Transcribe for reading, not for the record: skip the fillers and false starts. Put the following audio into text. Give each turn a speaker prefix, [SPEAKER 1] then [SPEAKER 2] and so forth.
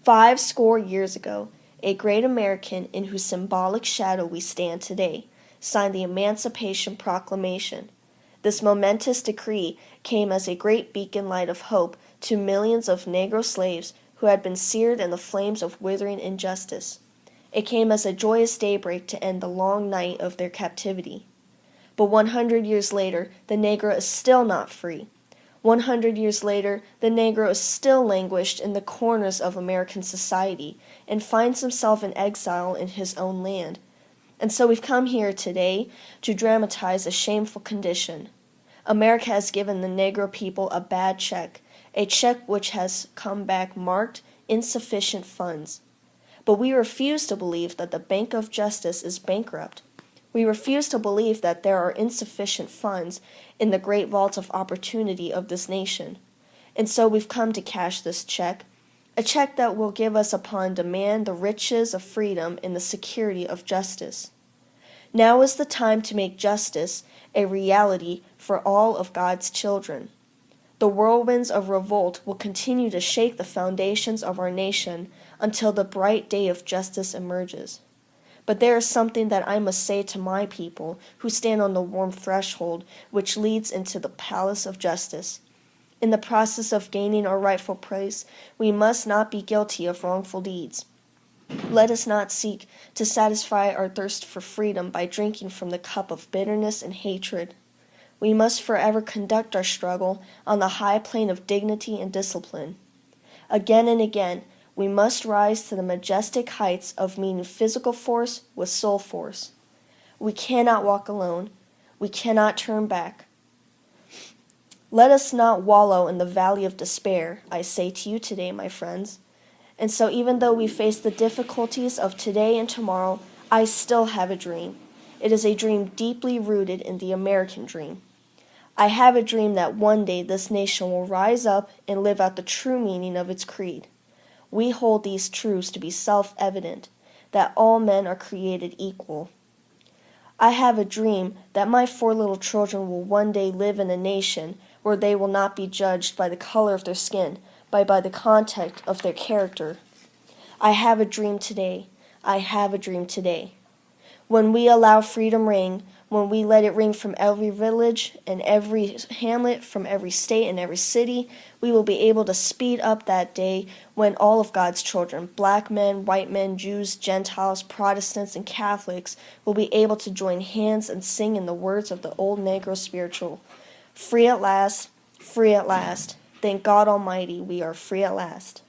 [SPEAKER 1] 50 years ago, a great American in whose symbolic shadow we stand today signed the Emancipation Proclamation. This momentous decree came as a great beacon light of hope to millions of Negro slaves who had been seared in the flames of withering injustice. It came as a joyous daybreak to end the long night of their captivity. But 100 years later, the Negro is still not free. 100 years later, the Negro is still languished in the corners of American society and finds himself in exile in his own land. And so we've come here today to dramatize a shameful condition. America has given the Negro people a bad check, a check which has come back marked insufficient funds. But we refuse to believe that the Bank of Justice is bankrupt. We refuse to believe that there are insufficient funds in the great vault of opportunity of this nation. And so we've come to cash this check, a check that will give us upon demand the riches of freedom and the security of justice. Now is the time to make justice a reality for all of God's children. The whirlwinds of revolt will continue to shake the foundations of our nation until the bright day of justice emerges. But there is something that I must say to my people who stand on the warm threshold which leads into the palace of justice. In the process of gaining our rightful place, we must not be guilty of wrongful deeds. Let us not seek to satisfy our thirst for freedom by drinking from the cup of bitterness and hatred. We must forever conduct our struggle on the high plane of dignity and discipline. Again and again, we must rise to the majestic heights of meeting physical force with soul force. We cannot walk alone. We cannot turn back. Let us not wallow in the valley of despair, I say to you today, my friends. And so even though we face the difficulties of today and tomorrow, I still have a dream. It is a dream deeply rooted in the American dream. I have a dream that one day this nation will rise up and live out the true meaning of its creed. We hold these truths to be self-evident, that all men are created equal. I have a dream that my 4 little children will one day live in a nation where they will not be judged by the color of their skin, but by the content of their character. I have a dream today. I have a dream today. When we allow freedom ring, when we let it ring from every village and every hamlet, from every state and every city, we will be able to speed up that day when all of God's children, black men, white men, Jews, Gentiles, Protestants, and Catholics, will be able to join hands and sing in the words of the old Negro spiritual. Free at last, free at last. Thank God Almighty, we are free at last.